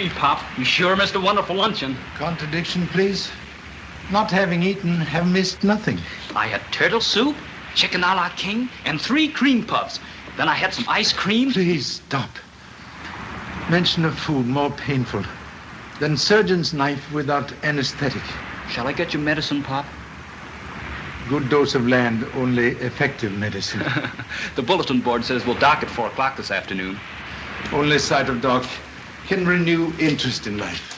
Gee, Pop, you sure missed a wonderful luncheon. Contradiction, please. Not having eaten, have missed nothing. I had turtle soup, chicken a la king, and 3 cream puffs. Then I had some ice cream. Please stop. Mention of food more painful than surgeon's knife without anesthetic. Shall I get you medicine, Pop? Good dose of land, only effective medicine. The bulletin board says we'll dock at 4 o'clock this afternoon. Only sight of dock can renew interest in life.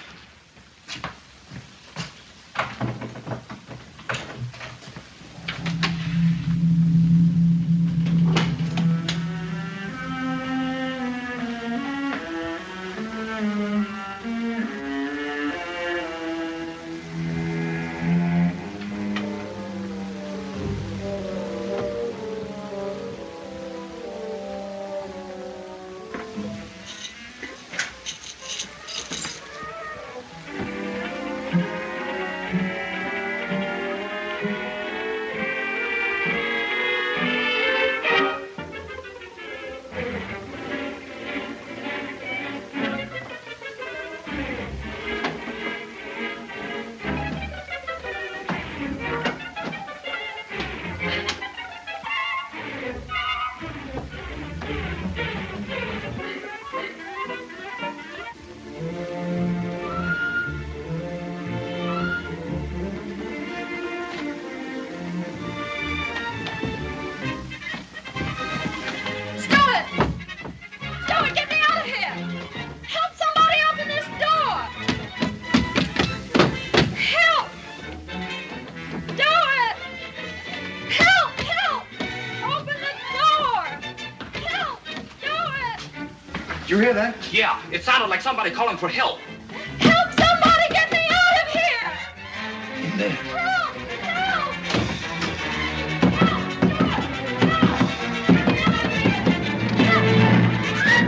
You hear that? Yeah, it sounded like somebody calling for help. Help! Somebody get me out of here! In there. Help!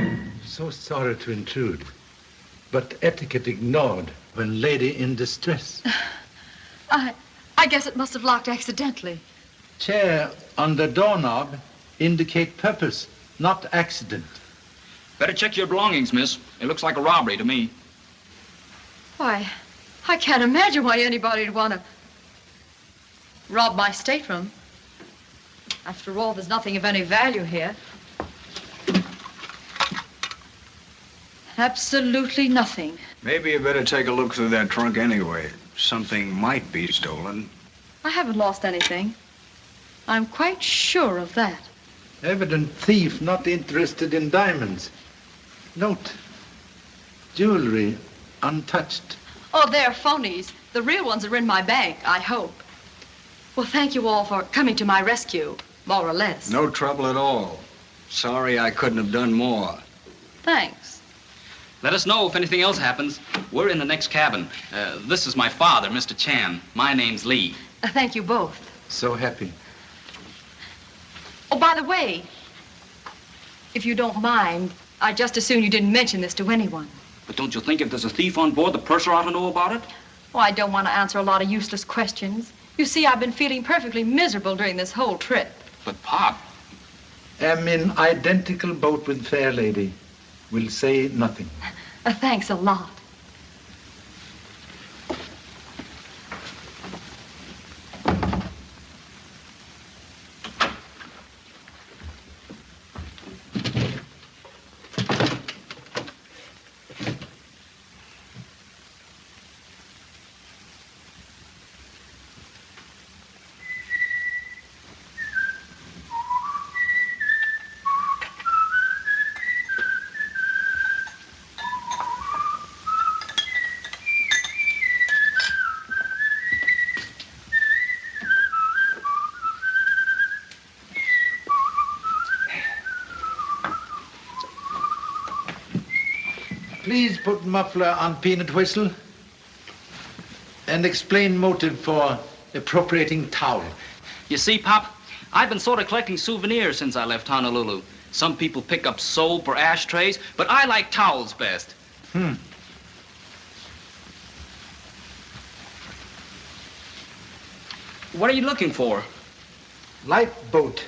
Help! So sorry to intrude, but etiquette ignored when lady in distress. I guess it must have locked accidentally. Chair on the doorknob indicate purpose, not accident. Better check your belongings, miss. It looks like a robbery to me. Why, I can't imagine why anybody'd want to rob my stateroom. After all, there's nothing of any value here. Absolutely nothing. Maybe you better take a look through that trunk anyway. Something might be stolen. I haven't lost anything. I'm quite sure of that. Evident thief not interested in diamonds. Note, jewelry untouched. Oh, they're phonies. The real ones are in my bank, I hope. Well, thank you all for coming to my rescue, more or less. No trouble at all. Sorry I couldn't have done more. Thanks. Let us know if anything else happens. We're in the next cabin. This is my father, Mr. Chan. My name's Lee. Thank you both. So happy. Oh, by the way, if you don't mind, I'd just as soon you didn't mention this to anyone. But don't you think if there's a thief on board, the purser ought to know about it? Oh, I don't want to answer a lot of useless questions. You see, I've been feeling perfectly miserable during this whole trip. But, Pop... Am in identical boat with fair lady. Will say nothing. Thanks a lot. Please put muffler on peanut whistle and explain motive for appropriating towel. You see, Pop, I've been sort of collecting souvenirs since I left Honolulu. Some people pick up soap or ashtrays, but I like towels best. What are you looking for? Lifeboat.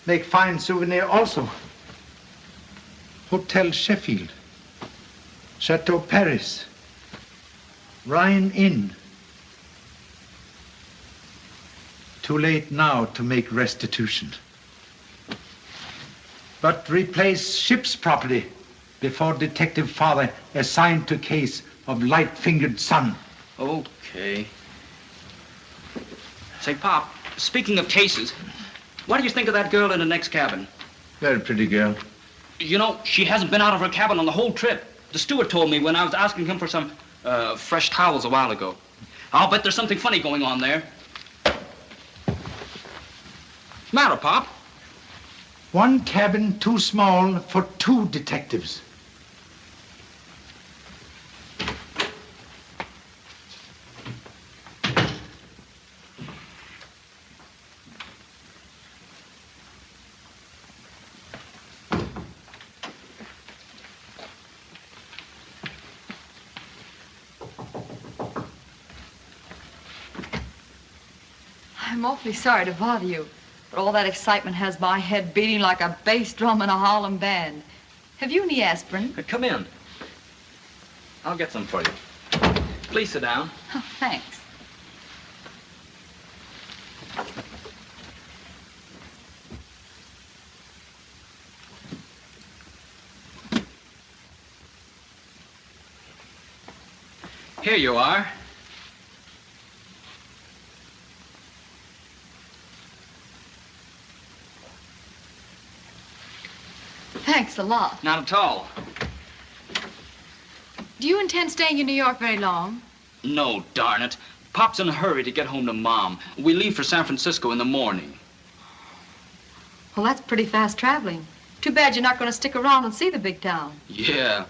Make fine souvenir also. Hotel Sheffield. Chateau Paris. Rhine Inn. Too late now to make restitution. But replace ship's property before Detective Father assigned to case of light-fingered son. Okay. Say, Pop, speaking of cases, what do you think of that girl in the next cabin? Very pretty girl. You know, she hasn't been out of her cabin on the whole trip. The steward told me when I was asking him for some fresh towels a while ago. I'll bet there's something funny going on there. Matter, Pop? One cabin too small for 2 detectives. I'm awfully sorry to bother you, but all that excitement has my head beating like a bass drum in a Harlem band. Have you any aspirin? Come in. I'll get some for you. Please sit down. Oh, thanks. Here you are. Thanks a lot. Not at all. Do you intend staying in New York very long? No, darn it. Pop's in a hurry to get home to Mom. We leave for San Francisco in the morning. Well, that's pretty fast traveling. Too bad you're not going to stick around and see the big town. Yeah.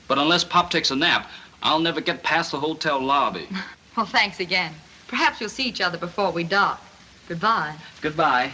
But unless Pop takes a nap, I'll never get past the hotel lobby. Well, thanks again. Perhaps we'll see each other before we dock. Goodbye. Goodbye.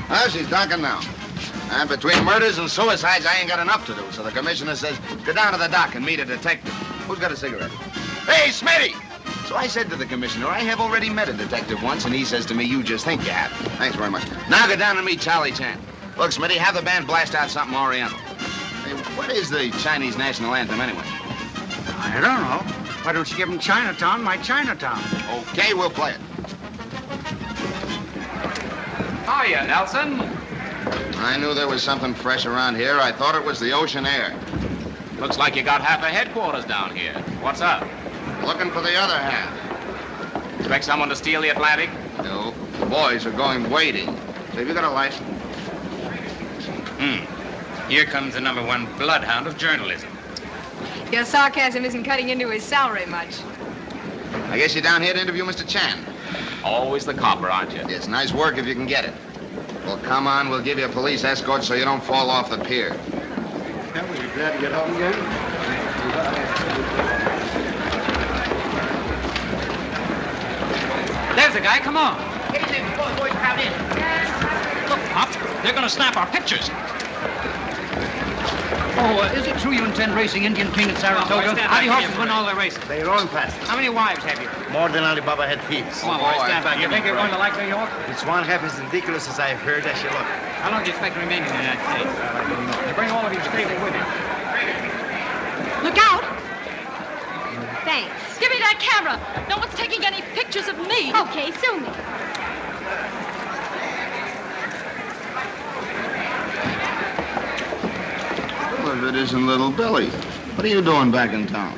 Well, she's docking now. And between murders and suicides, I ain't got enough to do. So the commissioner says, go down to the dock and meet a detective. Who's got a cigarette? Hey, Smitty! So I said to the commissioner, I have already met a detective once, and he says to me, you just think you have. Thanks very much. Now go down and meet Charlie Chan. Look, Smitty, have the band blast out something oriental. Hey, what is the Chinese national anthem anyway? I don't know. Why don't you give them Chinatown, my Chinatown? Okay, we'll play it. Hiya, Nelson. I knew there was something fresh around here. I thought it was the ocean air. Looks like you got half a headquarters down here. What's up? Looking for the other half. Expect someone to steal the Atlantic? No, the boys are going wading. Have you got a license? Here comes the #1 bloodhound of journalism. Your sarcasm isn't cutting into his salary much. I guess you're down here to interview Mr. Chan. Always the copper, aren't you? It's nice work if you can get it. Well, come on, we'll give you a police escort so you don't fall off the pier. Yeah, we'll be glad to get home again. There's the guy. Come on. Get in there before the boys crowd in. Look, Pop. They're going to snap our pictures. Oh, is it true you intend racing Indian King at Saratoga? How do horses win all their races? They run fast. How many wives have you? More than Alibaba had thieves. Come on, boys, stand back. You think you're going to like New York? If it's one half as ridiculous as I've heard, I shall look. How long do you expect to remain in the United States? You bring all of your stable with you. Look out! Thanks. Give me that camera. No one's taking any pictures of me. Okay, sue me. Well, if it isn't little Billy. What are you doing back in town?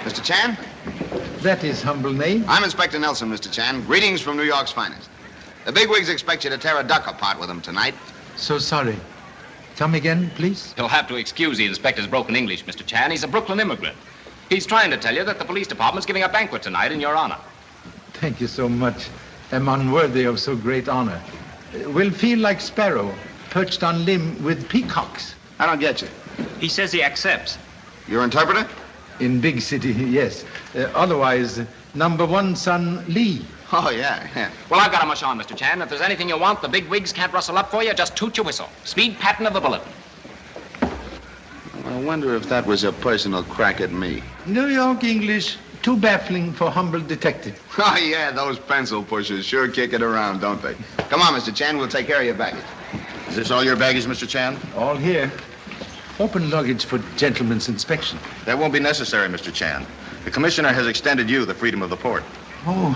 Mr. Chan? That is humble name. I'm Inspector Nelson, Mr. Chan. Greetings from New York's finest. The bigwigs expect you to tear a duck apart with them tonight. So sorry. Come again, please. You'll have to excuse the inspector's broken English, Mr. Chan. He's a Brooklyn immigrant. He's trying to tell you that the police department's giving a banquet tonight in your honor. Thank you so much. I'm unworthy of so great honor. We'll feel like sparrow, perched on limb with peacocks. I don't get you. He says he accepts. Your interpreter? In big city, yes. Otherwise, number one son, Lee. Oh, yeah. Well, I've got a mush on, Mr. Chan. If there's anything you want, the big wigs can't rustle up for you. Just toot your whistle. Speed pattern of the bulletin. I wonder if that was a personal crack at me. New York English, too baffling for humble detective. Oh, yeah, those pencil pushers sure kick it around, don't they? Come on, Mr. Chan, we'll take care of your baggage. Is this all your baggage, Mr. Chan? All here. Open luggage for gentleman's inspection. That won't be necessary, Mr. Chan. The commissioner has extended you the freedom of the port. Oh,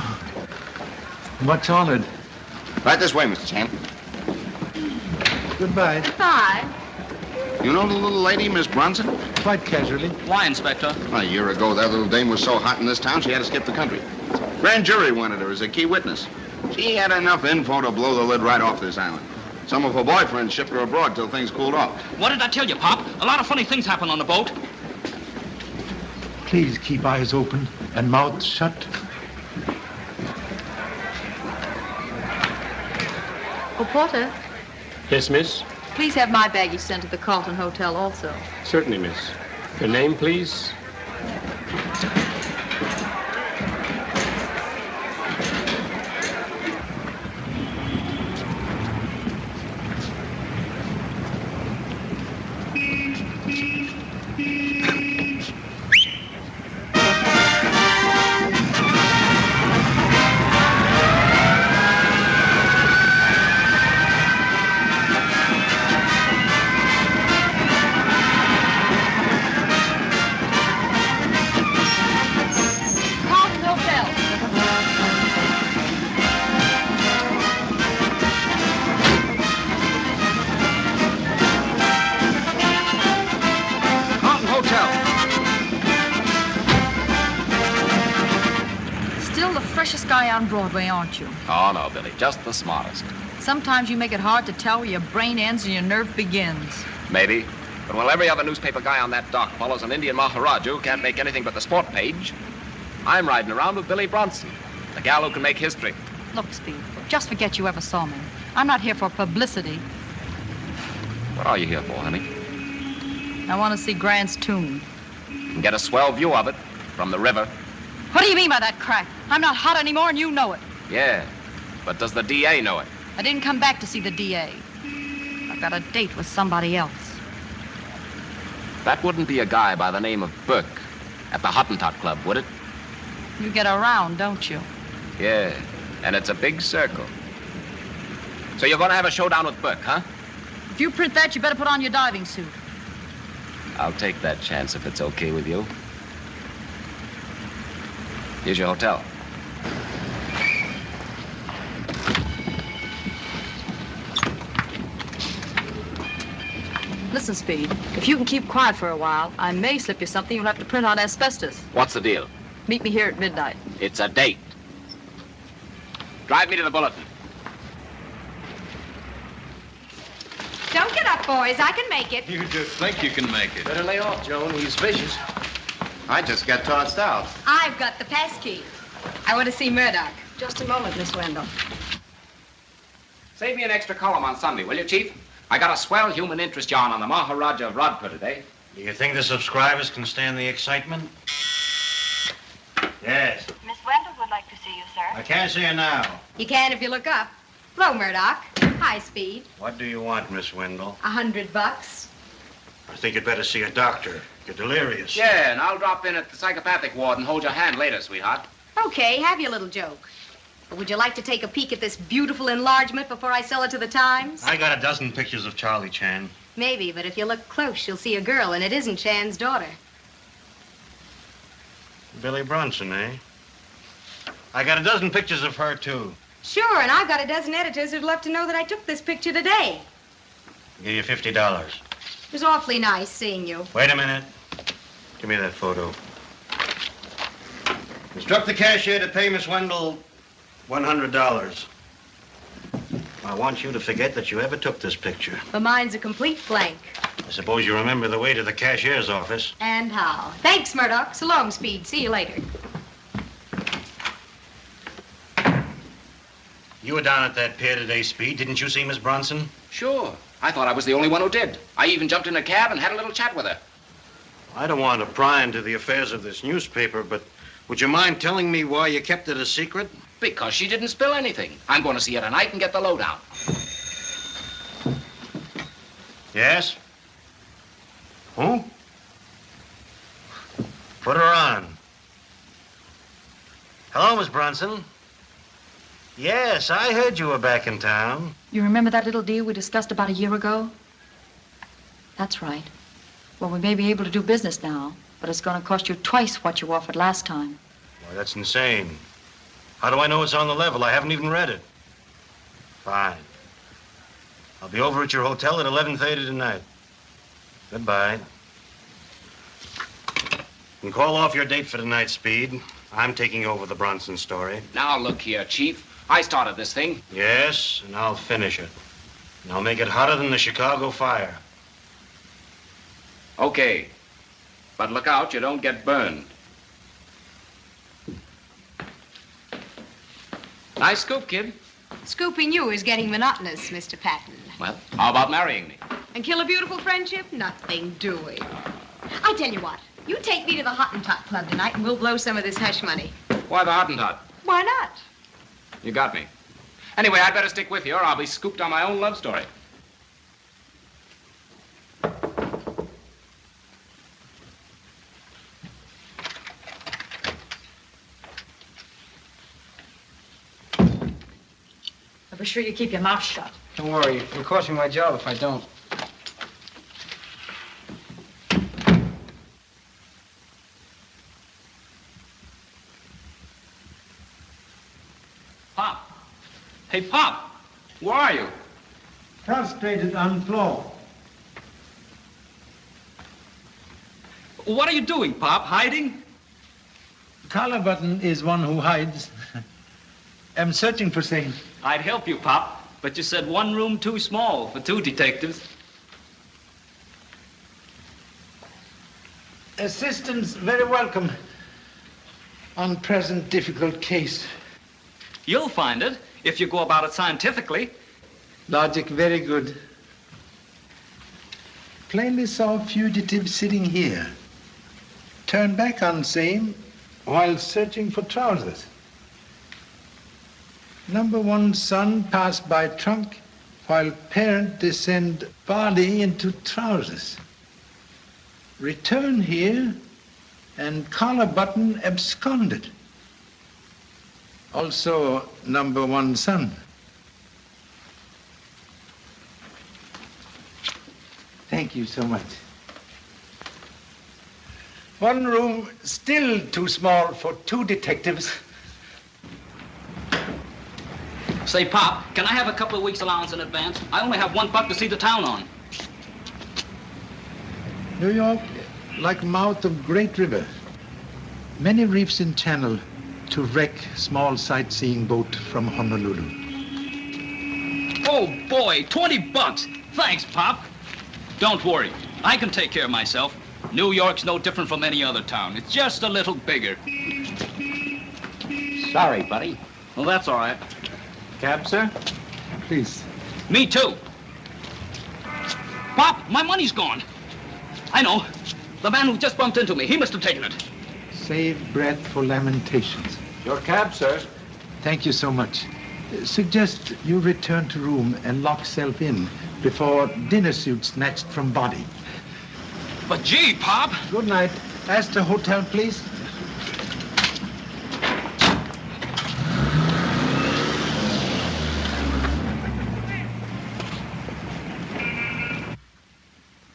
much honored. Right this way, Mr. Chan. Goodbye. Bye. You know the little lady, Miss Bronson? Quite casually. Why, Inspector? A year ago, that little dame was so hot in this town, she had to skip the country. Grand jury wanted her as a key witness. She had enough info to blow the lid right off this island. Some of her boyfriends shipped her abroad till things cooled off. What did I tell you, Pop? A lot of funny things happen on the boat. Please keep eyes open and mouth shut. Oh, Porter, Yes, miss? please have my baggage sent to the Carlton Hotel also. Certainly, miss. Your name, please? Carlton Hotel. Carlton Hotel. Still the freshest guy on Broadway, aren't you? Oh, no, Billy. Just the smartest. Sometimes you make it hard to tell where your brain ends and your nerve begins. Maybe. But while every other newspaper guy on that dock follows an Indian Maharaja who can't make anything but the sport page, I'm riding around with Billy Bronson, the gal who can make history. Look, Speed, just forget you ever saw me. I'm not here for publicity. What are you here for, honey? I want to see Grant's tomb. You can get a swell view of it from the river. What do you mean by that crack? I'm not hot anymore and you know it. Yeah, but does the DA know it? I didn't come back to see the DA. I've got a date with somebody else. That wouldn't be a guy by the name of Burke at the Hottentot Club, would it? You get around, don't you? Yeah, and it's a big circle. So you're going to have a showdown with Burke, huh? If you print that, you better put on your diving suit. I'll take that chance if it's okay with you. Here's your hotel. Listen, Speed, if you can keep quiet for a while, I may slip you something you'll have to print on asbestos. What's the deal? Meet me here at midnight. It's a date. Drive me to the bulletin. Don't get up, boys. I can make it. You just think you can make it. Better lay off, Joan. He's vicious. I just got tossed out. I've got the pass key. I want to see Murdoch. Just a moment, Miss Wendell. Save me an extra column on Sunday, will you, Chief? I got a swell human interest yarn on the Maharaja of Rodpur today. Do you think the subscribers can stand the excitement? Yes. Miss Wendell would like to see you, sir. I can't see her now. You can if you look up. Hello, Murdoch. Hi, Speed. What do you want, Miss Wendell? $100. I think you'd better see a doctor. You're delirious. Yeah, and I'll drop in at the psychopathic ward and hold your hand later, sweetheart. Okay, have your little joke. But would you like to take a peek at this beautiful enlargement before I sell it to the Times? I got a dozen pictures of Charlie Chan. Maybe, but if you look close, you'll see a girl, and it isn't Chan's daughter. Billy Bronson, eh? I got a dozen pictures of her, too. Sure, and I've got a dozen editors who'd love to know that I took this picture today. I'll give you $50. It was awfully nice seeing you. Wait a minute. Give me that photo. Instruct the cashier to pay Miss Wendell $100. I want you to forget that you ever took this picture. But mine's a complete blank. I suppose you remember the way to the cashier's office. And how? Thanks, Murdoch. So long, Speed. See you later. You were down at that pier today, Speed. Didn't you see Miss Bronson? Sure. I thought I was the only one who did. I even jumped in a cab and had a little chat with her. I don't want to pry into the affairs of this newspaper, but would you mind telling me why you kept it a secret? Because she didn't spill anything. I'm going to see her tonight and get the lowdown. Yes? Who? Put her on. Hello, Miss Bronson. Yes, I heard you were back in town. You remember that little deal we discussed about a year ago? That's right. Well, we may be able to do business now, but it's going to cost you twice what you offered last time. Why, that's insane. How do I know it's on the level? I haven't even read it. Fine. I'll be over at your hotel at 11:30 tonight. Goodbye. You can call off your date for tonight, Speed. I'm taking over the Bronson story. Now, look here, Chief. I started this thing. Yes, and I'll finish it. And I'll make it hotter than the Chicago fire. Okay. But look out, you don't get burned. Nice scoop, kid. Scooping you is getting monotonous, Mr. Patton. Well, how about marrying me? And kill a beautiful friendship? Nothing doing. I tell you what, you take me to the Hottentot Club tonight and we'll blow some of this hush money. Why the Hottentot? Why not? You got me. Anyway, I'd better stick with you or I'll be scooped on my own love story. But be sure you keep your mouth shut. Don't worry. It'll cost me my job if I don't. Pop. Hey, Pop. Where are you? Prostrated on floor. What are you doing, Pop? Hiding? Collar button is one who hides. I'm searching for things. I'd help you, Pop, but you said one room too small for two detectives. Assistance very welcome on present difficult case. You'll find it if you go about it scientifically. Logic very good. Plainly saw fugitive sitting here. Turn back on same while searching for trousers. Number one son passed by trunk while parent descend body into trousers. Return here and collar button absconded. Also number one son. Thank you so much. One room still too small for two detectives. Say, Pop, can I have a couple of weeks' allowance in advance? I only have $1 to see the town on. New York, like mouth of great river. Many reefs in channel to wreck small sightseeing boat from Honolulu. Oh, boy, $20. Thanks, Pop. Don't worry. I can take care of myself. New York's no different from any other town. It's just a little bigger. Sorry, buddy. Well, that's all right. Cab, sir? Please. Me too. Pop, my money's gone. I know. The man who just bumped into me, he must have taken it. Save breath for lamentations. Your cab, sir. Thank you so much. Suggest you return to room and lock self in before dinner suit snatched from body. But gee, Pop. Good night. Ask the hotel, please.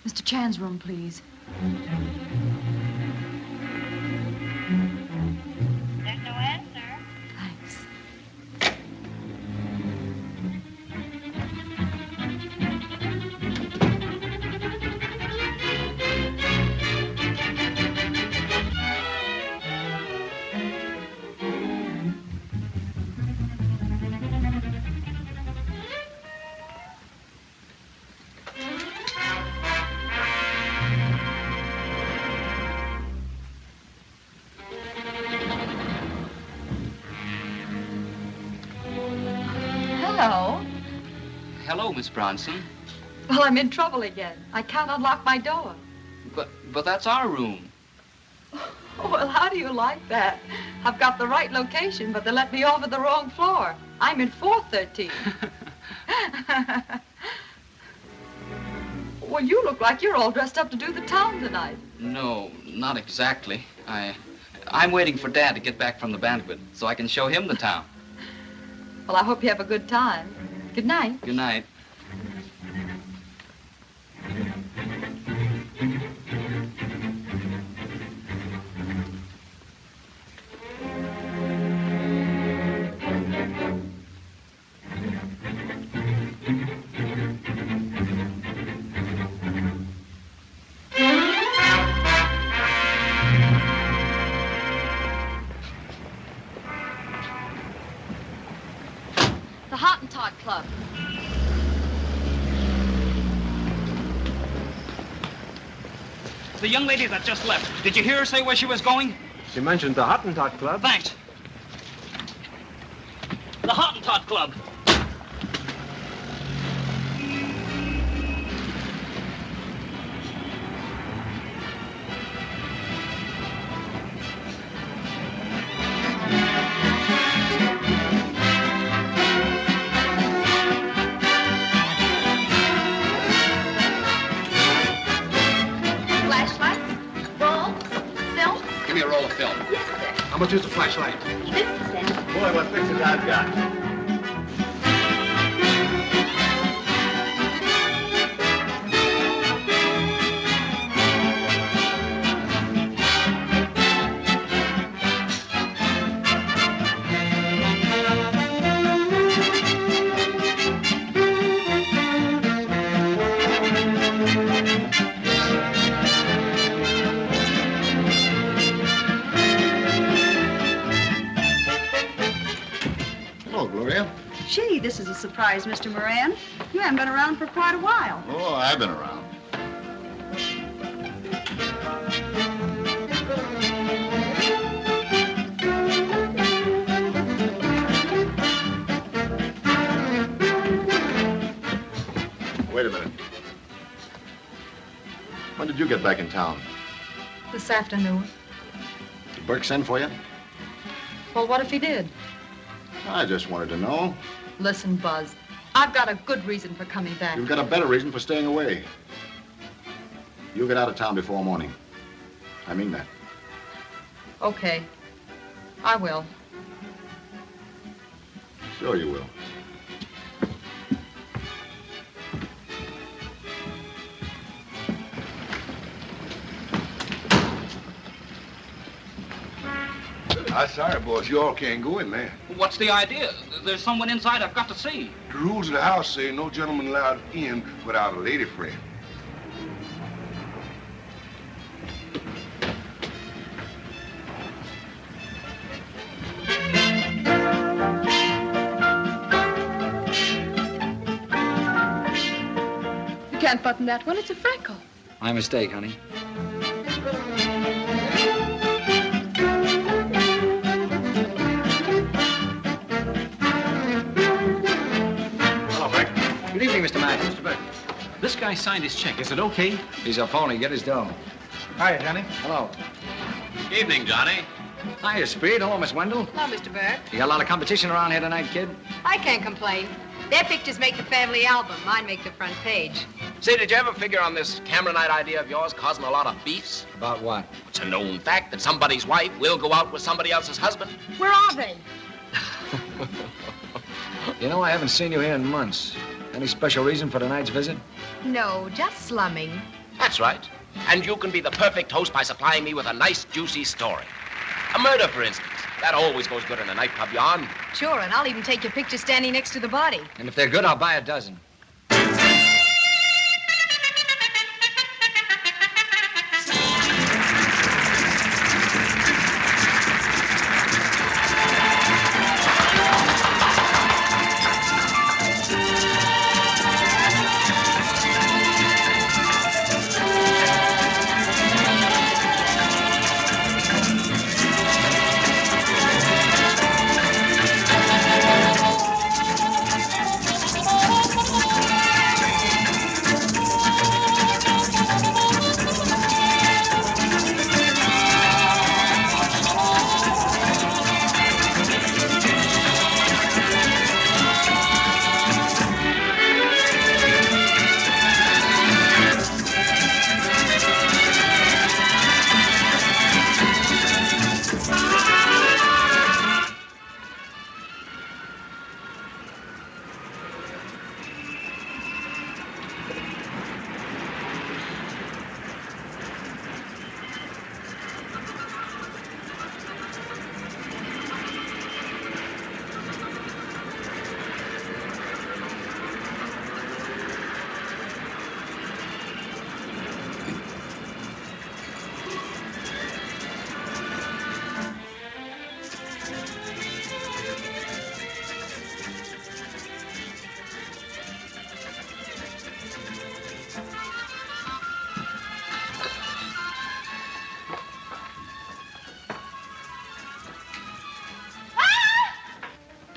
Mr. Chan's room, please. There's no answer. Thanks. Hello, Miss Bronson. Well, I'm in trouble again. I can't unlock my door. But that's our room. Oh, well, how do you like that? I've got the right location, but they let me off at the wrong floor. I'm in 413. Well, you look like you're all dressed up to do the town tonight. No, not exactly. I'm waiting for Dad to get back from the banquet so I can show him the town. Well, I hope you have a good time. Good night. Good night. The Hottentot Club. The young lady that just left, did you hear her say where she was going? She mentioned the Hottentot Club. Thanks. The Hottentot Club. How much is the flashlight? 50 cents. Boy, what fixes I've got. Gee, this is a surprise, Mr. Moran. You haven't been around for quite a while. Oh, I've been around. Wait a minute. When did you get back in town? This afternoon. Did Burke send for you? Well, what if he did? I just wanted to know. Listen, Buzz, I've got a good reason for coming back. You've got a better reason for staying away. You get out of town before morning. I mean that. Okay. I will. Sure you will. I'm sorry, boss. You all can't go in there. What's the idea? There's someone inside I've got to see. The rules of the house say no gentleman allowed in without a lady friend. You can't button that one. It's a freckle. My mistake, honey. Good evening, Mr. Mack. Mr. Burke. This guy signed his check. Is it okay? He's a phony. Get his dough. Hi, Johnny. Hello. Evening, Johnny. Hiya, Speed. Hello, Miss Wendell. Hello, Mr. Burke. You got a lot of competition around here tonight, kid? I can't complain. Their pictures make the family album. Mine make the front page. Say, did you ever figure on this camera night idea of yours causing a lot of beefs? About what? It's a known fact that somebody's wife will go out with somebody else's husband. Where are they? You know, I haven't seen you here in months. Any special reason for tonight's visit? No, just slumming. That's right. And you can be the perfect host by supplying me with a nice, juicy story. A murder, for instance. That always goes good in a nightclub, Jan. Sure, and I'll even take your picture standing next to the body. And if they're good, I'll buy a dozen.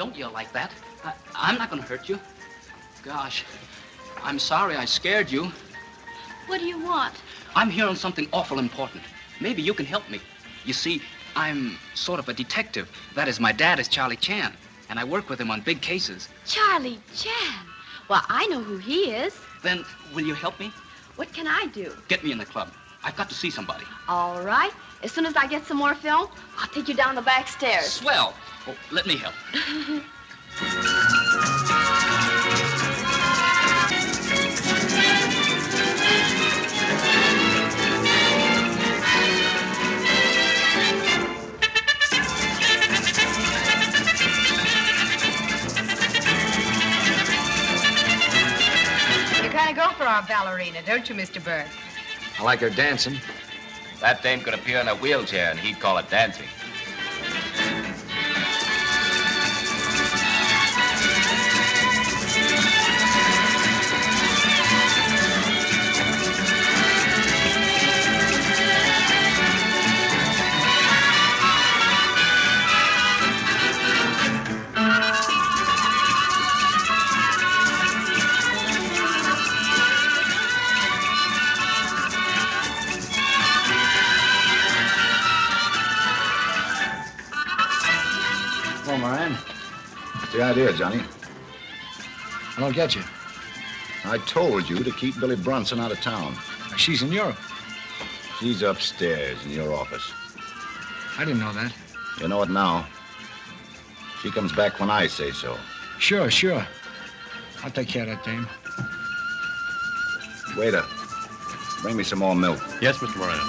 don't yell like that. I'm not gonna hurt you. Gosh, I'm sorry I scared you. What do you want? I'm here on something awful important. Maybe you can help me. You see, I'm sort of a detective. That is, my dad is Charlie Chan, and I work with him on big cases. Charlie Chan? Well, I know who he is. Then, will you help me? What can I do? Get me in the club. I've got to see somebody. All right. As soon as I get some more film, I'll take you down the back stairs. Swell. Oh, let me help. You kind of go for our ballerina, don't you, Mr. Burke? I like her dancing. That dame could appear in a wheelchair, and he'd call it dancing. Hello, Moran. What's the idea, Johnny? I don't get you. I told you to keep Billy Brunson out of town. She's in Europe. She's upstairs in your office. I didn't know that. You know it now. She comes back when I say so. Sure. I'll take care of that dame. Waiter, bring me some more milk. Yes, Mr. Moran.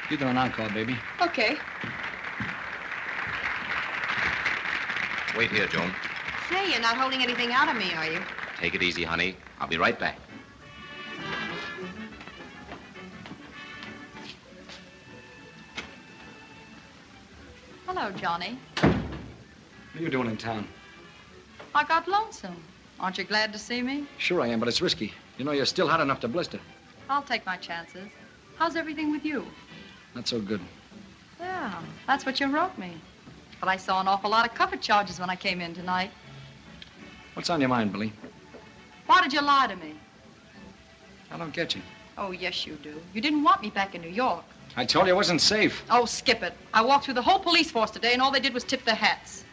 You do an encore, baby. Okay. Wait here, Joan. Say, you're not holding anything out of me, are you? Take it easy, honey. I'll be right back. Hello, Johnny. What are you doing in town? I got lonesome. Aren't you glad to see me? Sure I am, but it's risky. You know, you're still hot enough to blister. I'll take my chances. How's everything with you? Not so good. Yeah, that's what you wrote me. But I saw an awful lot of cover charges when I came in tonight. What's on your mind, Billy? Why did you lie to me? I don't get you. Oh, yes, you do. You didn't want me back in New York. I told you it wasn't safe. Oh, skip it. I walked through the whole police force today, and all they did was tip their hats.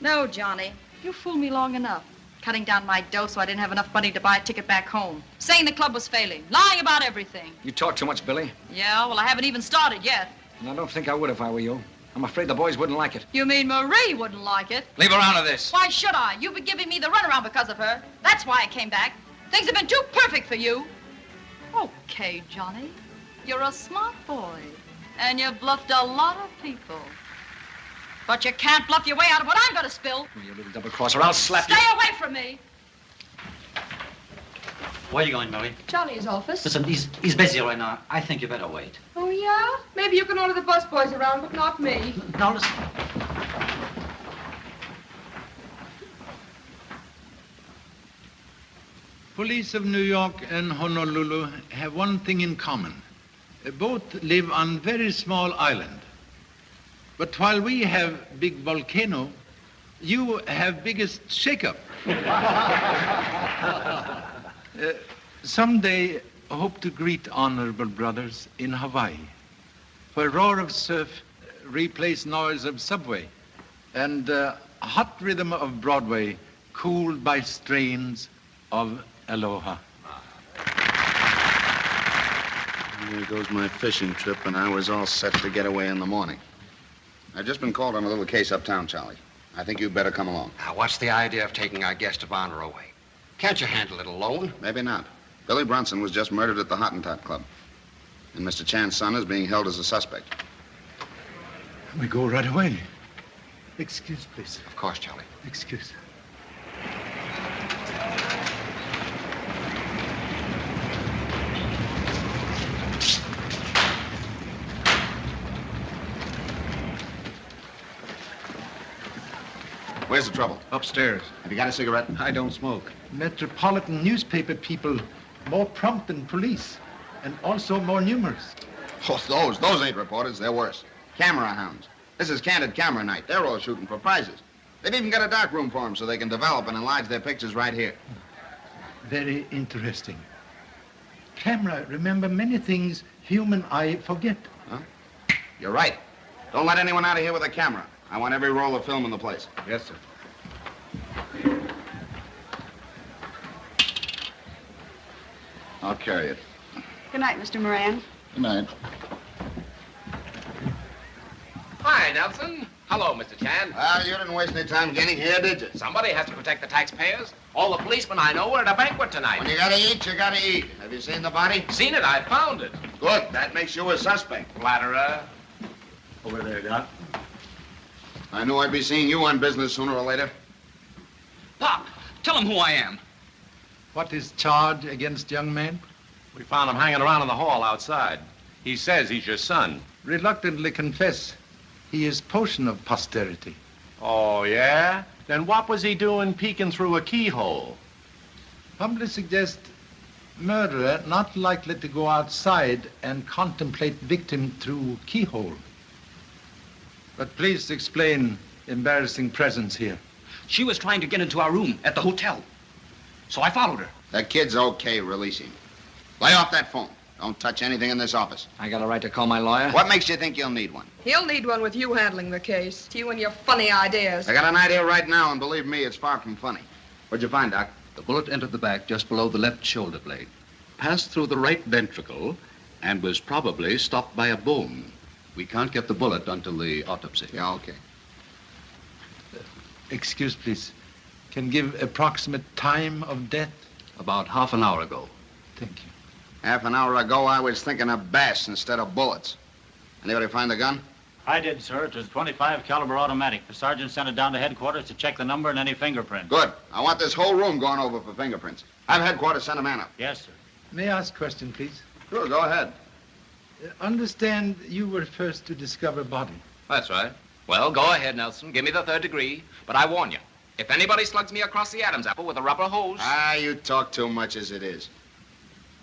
No, Johnny, you fooled me long enough. Cutting down my dough so I didn't have enough money to buy a ticket back home. Saying the club was failing. Lying about everything. You talk too much, Billy. Yeah, well, I haven't even started yet. And I don't think I would if I were you. I'm afraid the boys wouldn't like it. You mean Marie wouldn't like it? Leave her out of this. Why should I? You've been giving me the runaround because of her. That's why I came back. Things have been too perfect for you. Okay, Johnny. You're a smart boy. And you've bluffed a lot of people. But you can't bluff your way out of what I'm going to spill. You little double-crosser, I'll slap you. Stay away from me. Where are you going, Mary? Charlie's office. Listen, he's busy right now. I think you better wait. Oh, yeah? Maybe you can order the busboys around, but not me. Now, listen. Police of New York and Honolulu have one thing in common. Both live on very small island. But while we have big volcano, you have biggest shakeup. Someday, hope to greet honorable brothers in Hawaii, where roar of surf replace noise of subway, and hot rhythm of Broadway cooled by strains of aloha. There goes my fishing trip, and I was all set to get away in the morning. I've just been called on a little case uptown, Charlie. I think you'd better come along. Now, what's the idea of taking our guest of honor away? Can't you handle it alone? Maybe not. Billy Brunson was just murdered at the Hottentot Club. And Mr. Chan's son is being held as a suspect. We go right away. Excuse, please. Of course, Charlie. Excuse. Where's the trouble? Upstairs. Have you got a cigarette? I don't smoke. Metropolitan newspaper people, more prompt than police, and also more numerous. Oh, those ain't reporters. They're worse. Camera hounds. This is candid camera night. They're all shooting for prizes. They've even got a dark room for them so they can develop and enlarge their pictures right here. Very interesting. Camera remember many things human eye forget. Huh? You're right. Don't let anyone out of here with a camera. I want every roll of film in the place. Yes, sir. I'll carry it. Good night, Mr. Moran. Good night. Hi, Nelson. Hello, Mr. Chan. Well, you didn't waste any time getting here, did you? Somebody has to protect the taxpayers. All the policemen I know were at a banquet tonight. When you gotta eat, you gotta eat. Have you seen the body? Seen it. I found it. Good. That makes you a suspect. Flatterer. Over there, Doc. I knew I'd be seeing you on business sooner or later. Pop, tell him who I am. What is charge against young man? We found him hanging around in the hall outside. He says he's your son. Reluctantly confess, he is portion of posterity. Oh, yeah? Then what was he doing peeking through a keyhole? Humbly suggest murderer not likely to go outside and contemplate victim through keyhole. But please explain embarrassing presence here. She was trying to get into our room at the hotel. So I followed her. That kid's okay. Release him. Lay off that phone. Don't touch anything in this office. I got a right to call my lawyer? What makes you think you'll need one? He'll need one with you handling the case. You and your funny ideas. I got an idea right now, and believe me, it's far from funny. What'd you find, Doc? The bullet entered the back just below the left shoulder blade, passed through the right ventricle, and was probably stopped by a bone. We can't get the bullet until the autopsy. Yeah, okay. Excuse, please. Can give approximate time of death? About half an hour ago. Thank you. Half an hour ago, I was thinking of bass instead of bullets. Anybody find the gun? I did, sir. It was 25 caliber automatic. The sergeant sent it down to headquarters to check the number and any fingerprint. Good. I want this whole room going over for fingerprints. Have headquarters send a man up. Yes, sir. May I ask a question, please? Sure, go ahead. Understand you were first to discover body. That's right. Well, go ahead, Nelson. Give me the third degree. But I warn you, if anybody slugs me across the Adam's apple with a rubber hose... Ah, you talk too much as it is.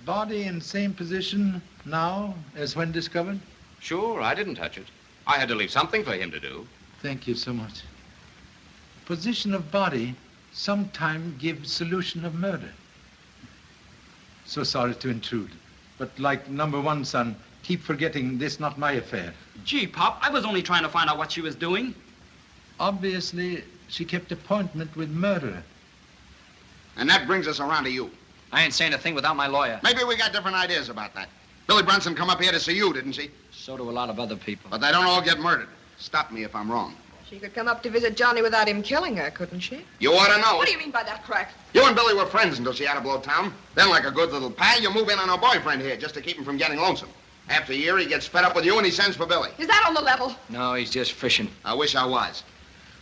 Body in same position now as when discovered? Sure, I didn't touch it. I had to leave something for him to do. Thank you so much. Position of body sometime gives solution of murder. So sorry to intrude, but like number one son, keep forgetting this not my affair. Gee, Pop, I was only trying to find out what she was doing. Obviously, she kept appointment with murderer. And that brings us around to you. I ain't saying a thing without my lawyer. Maybe we got different ideas about that. Billy Brunson come up here to see you, didn't she? So do a lot of other people. But they don't all get murdered. Stop me if I'm wrong. She could come up to visit Johnny without him killing her, couldn't she? You ought to know. What do you mean by that crack? You and Billy were friends until she had to blow town. Then, like a good little pal, you move in on her boyfriend here just to keep him from getting lonesome. After a year, he gets fed up with you and he sends for Billy. Is that on the level? No, he's just fishing. I wish I was.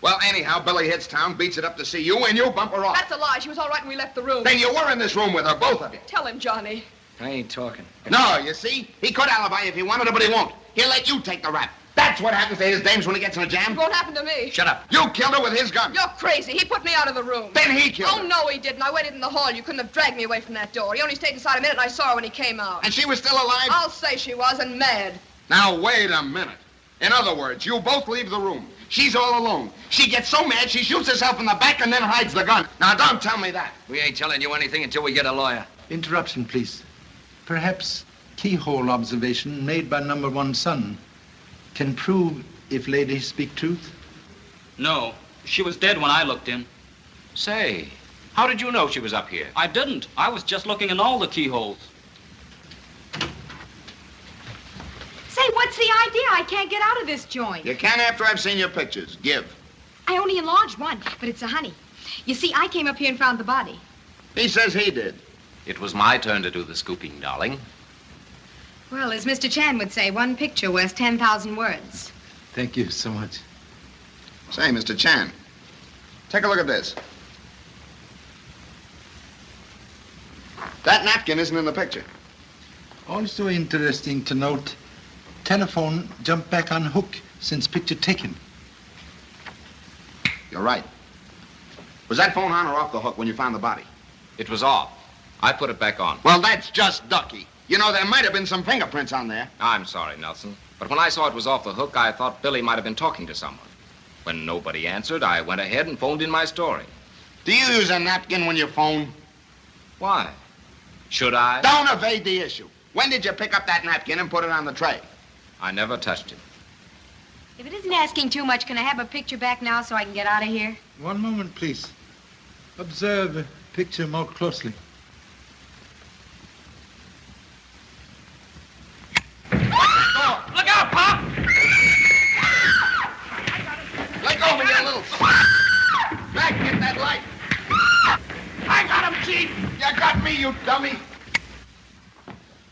Well, anyhow, Billy hits town, beats it up to see you, and you bump her off. That's a lie. She was all right when we left the room. Then you were in this room with her, both of you. Tell him, Johnny. I ain't talking. No, you see? He could alibi if he wanted to, but he won't. He'll let you take the rap. That's what happens to his dames when he gets in a jam. It won't happen to me. Shut up. You killed her with his gun. You're crazy. He put me out of the room. Then he killed her. Oh, no, he didn't. I waited in the hall. You couldn't have dragged me away from that door. He only stayed inside a minute, and I saw her when he came out. And she was still alive? I'll say she was, and mad. Now, wait a minute. In other words, you both leave the room. She's all alone. She gets so mad, she shoots herself in the back and then hides the gun. Now, don't tell me that. We ain't telling you anything until we get a lawyer. Interruption, please. Perhaps keyhole observation made by number one son can prove if ladies speak truth? No. She was dead when I looked in. Say, how did you know she was up here? I didn't. I was just looking in all the keyholes. Say, what's the idea? I can't get out of this joint. You can after I've seen your pictures. Give. I only enlarged one, but it's a honey. You see, I came up here and found the body. He says he did. It was my turn to do the scooping, darling. Well, as Mr. Chan would say, one picture worth 10,000 words. Thank you so much. Say, Mr. Chan, take a look at this. That napkin isn't in the picture. Also interesting to note, telephone jumped back on hook since picture taken. You're right. Was that phone on or off the hook when you found the body? It was off. I put it back on. Well, that's just ducky. You know, there might have been some fingerprints on there. I'm sorry, Nelson. But when I saw it was off the hook, I thought Billy might have been talking to someone. When nobody answered, I went ahead and phoned in my story. Do you use a napkin when you phone? Why? Should I? Don't evade the issue. When did you pick up that napkin and put it on the tray? I never touched it. If it isn't asking too much, can I have a picture back now so I can get out of here? One moment, please. Observe the picture more closely. Look out, Pop! Let go of me, you little... Back, get that light. I got him, Chief! You got me, you dummy.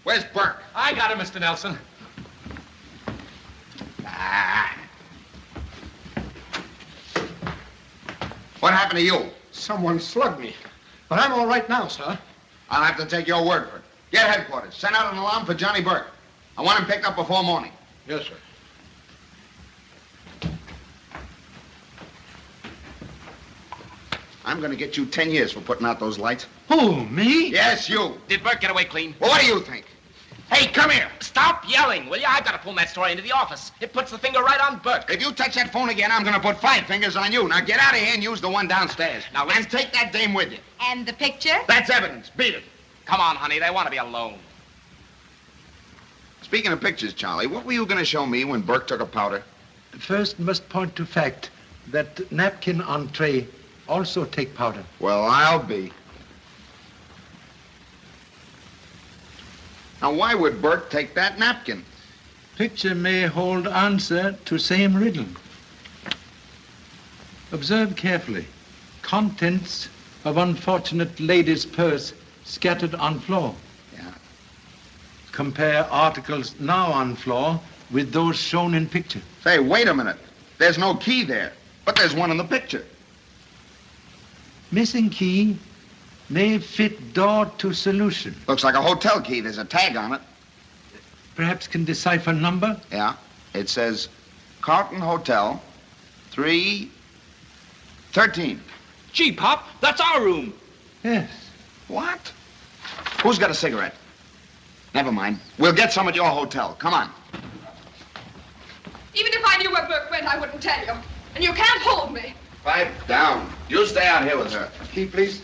Where's Burke? I got him, Mr. Nelson. What happened to you? Someone slugged me. But I'm all right now, sir. I'll have to take your word for it. Get headquarters. Send out an alarm for Johnny Burke. I want him picked up before morning. Yes, sir. I'm going to get you 10 years for putting out those lights. Who, me? Yes, you. Did Burke get away clean? Well, what do you think? Hey, come here. Stop yelling, will you? I've got to pull that story into the office. It puts the finger right on Burke. If you touch that phone again, I'm going to put 5 fingers on you. Now get out of here and use the one downstairs. Now, and take that dame with you. And the picture? That's evidence. Beat it. Come on, honey. They want to be alone. Speaking of pictures, Charlie, what were you going to show me when Burke took a powder? First must point to fact that napkin on tray also take powder. Well, I'll be. Now, why would Burke take that napkin? Picture may hold answer to same riddle. Observe carefully. Contents of unfortunate lady's purse scattered on floor. Yeah. Compare articles now on floor with those shown in picture. Say, wait a minute. There's no key there, but there's one in the picture. Missing key may fit door to solution. Looks like a hotel key. There's a tag on it. Perhaps can decipher number? Yeah. It says Carlton Hotel, 313. Gee, Pop, that's our room. Yes. What? Who's got a cigarette? Never mind. We'll get some at your hotel. Come on. Even if I knew where Burke went, I wouldn't tell you. And you can't hold me. Pipe down. You stay out here with her. Key, please.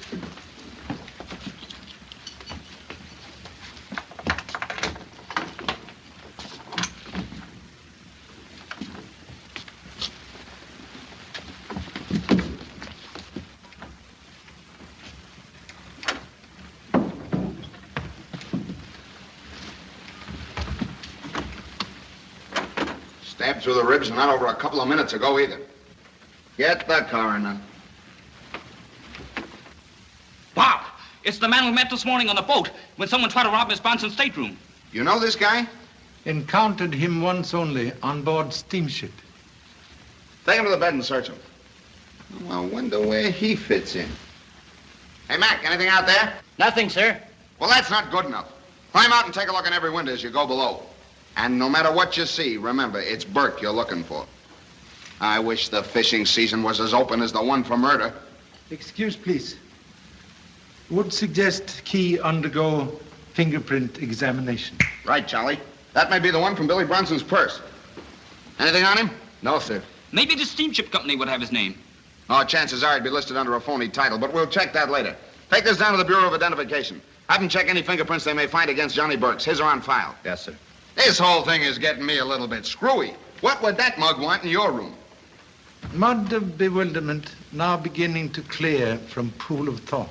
Stabbed through the ribs and not over a couple of minutes ago either. Get the coroner. Pop, it's the man we met this morning on the boat when someone tried to rob Miss Bronson's stateroom. You know this guy? Encountered him once only on board steamship. Take him to the bed and search him. I wonder where he fits in. Hey, Mac, anything out there? Nothing, sir. Well, that's not good enough. Climb out and take a look in every window as you go below. And no matter what you see, remember, it's Burke you're looking for. I wish the fishing season was as open as the one for murder. Excuse, please. Would suggest Key undergo fingerprint examination. Right, Charlie. That may be the one from Billy Bronson's purse. Anything on him? No, sir. Maybe the steamship company would have his name. Oh, chances are he'd be listed under a phony title, but we'll check that later. Take this down to the Bureau of Identification. Have them check any fingerprints they may find against Johnny Burks. His are on file. Yes, sir. This whole thing is getting me a little bit screwy. What would that mug want in your room? Mud of bewilderment now beginning to clear from pool of thought.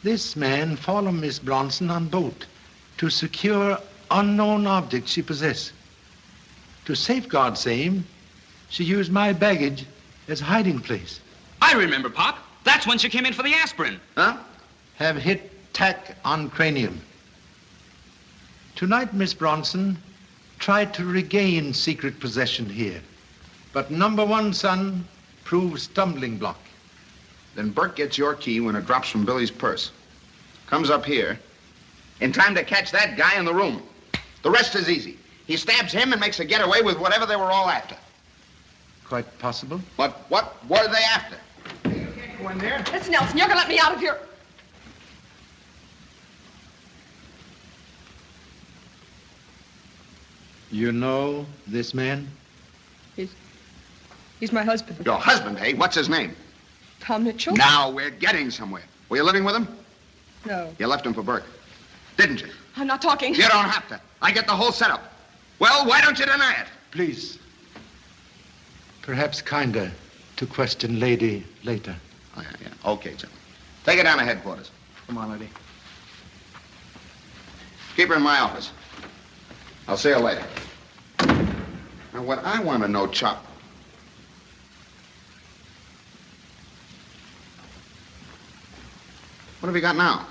This man followed Miss Bronson on boat to secure unknown objects she possessed. To safeguard same, she used my baggage as hiding place. I remember, Pop. That's when she came in for the aspirin. Huh? Have hit tack on cranium. Tonight, Miss Bronson tried to regain secret possession here. But number one son proved stumbling block. Then Burke gets your key when it drops from Billy's purse. Comes up here in time to catch that guy in the room. The rest is easy. He stabs him and makes a getaway with whatever they were all after. Quite possible. But what were they after? go in there. Listen, Nelson, you're gonna let me out of here. You know this man? He's my husband. Your husband, eh? What's his name? Tom Mitchell? Now we're getting somewhere. Were you living with him? No. You left him for Burke, didn't you? I'm not talking. You don't have to. I get the whole setup. Well, why don't you deny it? Please. Perhaps kinder to question lady later. Oh, yeah. Okay, Jim. Take her down to headquarters. Come on, lady. Keep her in my office. I'll see you later. Now, what I want to know, Chop. What have you got now?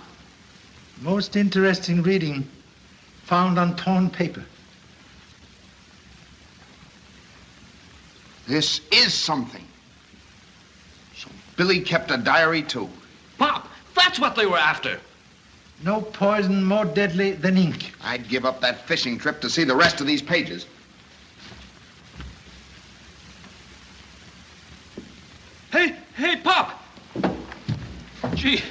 Most interesting reading found on torn paper. This is something. So Billy kept a diary, too. Pop, that's what they were after. No poison more deadly than ink. I'd give up that fishing trip to see the rest of these pages. Hey, Pop! Gee,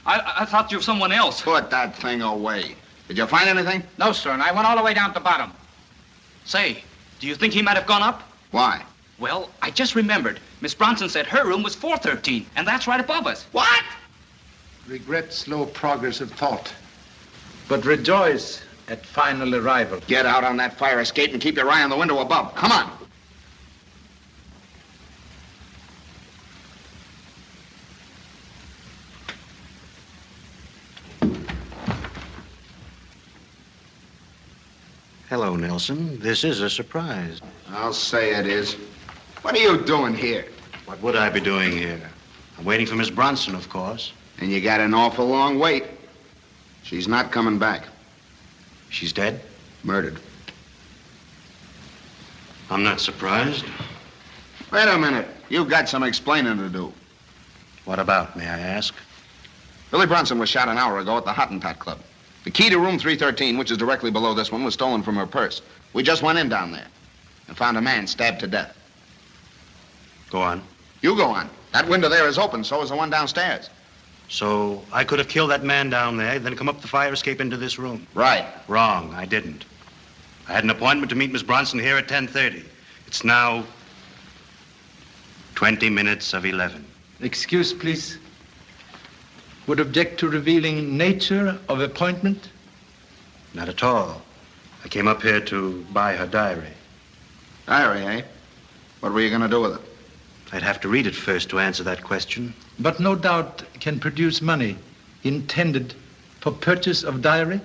I thought you were someone else. Put that thing away. Did you find anything? No, sir, and I went all the way down to the bottom. Say, do you think he might have gone up? Why? Well, I just remembered. Miss Bronson said her room was 413, and that's right above us. What? Regret slow progress of thought, but rejoice at final arrival. Get out on that fire escape and keep your eye on the window above. Come on. Hello, Nelson. This is a surprise. I'll say it is. What are you doing here? What would I be doing here? I'm waiting for Miss Bronson, of course. And you got an awful long wait. She's not coming back. She's dead? Murdered. I'm not surprised. Wait a minute. You've got some explaining to do. What about, may I ask? Billy Bronson was shot an hour ago at the Hottentot Club. The key to room 313, which is directly below this one, was stolen from her purse. We just went in down there and found a man stabbed to death. Go on. You go on. That window there is open, so is the one downstairs. So I could have killed that man down there, then come up the fire escape into this room. Right. Wrong. I didn't. I had an appointment to meet Miss Bronson here at 10:30. It's now 20 minutes of 11. Excuse, please. Would object to revealing nature of appointment? Not at all. I came up here to buy her diary. Diary, eh? What were you going to do with it? I'd have to read it first to answer that question. But no doubt can produce money intended for purchase of diary?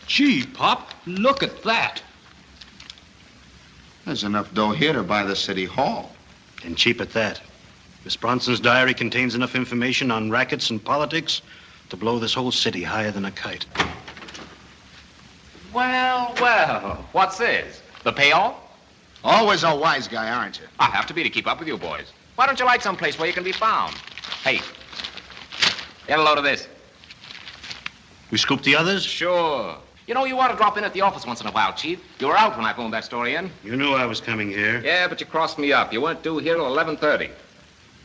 Gee, Pop, look at that. There's enough dough here to buy the city hall. And cheap at that. Miss Bronson's diary contains enough information on rackets and politics to blow this whole city higher than a kite. Well, what's this? The payoff? Always a wise guy, aren't you? I have to be to keep up with you boys. Why don't you light someplace where you can be found? Hey, get a load of this. We scoop the others? Sure. You know, you ought to drop in at the office once in a while, Chief. You were out when I phoned that story in. You knew I was coming here. Yeah, but you crossed me up. You weren't due here till 11:30.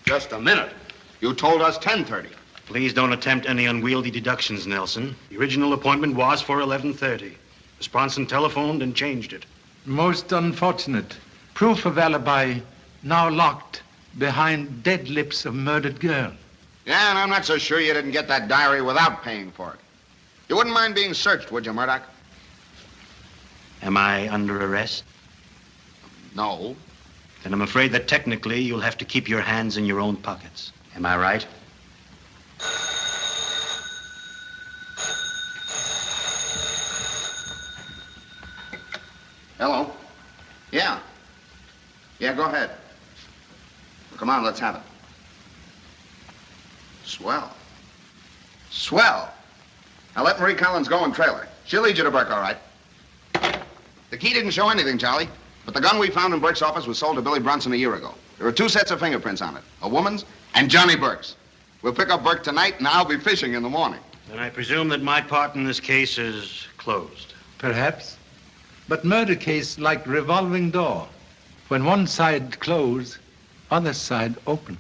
Just a minute. You told us 10:30. Please don't attempt any unwieldy deductions, Nelson. The original appointment was for 11:30. Miss Bronson telephoned and changed it. Most unfortunate. Proof of alibi now locked behind dead lips of murdered girl. Yeah, and I'm not so sure you didn't get that diary without paying for it. You wouldn't mind being searched, would you, Murdoch? Am I under arrest? No. Then I'm afraid that technically you'll have to keep your hands in your own pockets. Am I right? Hello? Yeah. Yeah, go ahead. Come on, let's have it. Swell. Swell. Now let Marie Collins go and trail her. She'll lead you to Burke, all right. The key didn't show anything, Charlie, but the gun we found in Burke's office was sold to Billy Bronson a year ago. There are 2 sets of fingerprints on it, a woman's and Johnny Burke's. We'll pick up Burke tonight, and I'll be fishing in the morning. Then I presume that my part in this case is closed. Perhaps. But murder case like revolving door. When one side close, other side open.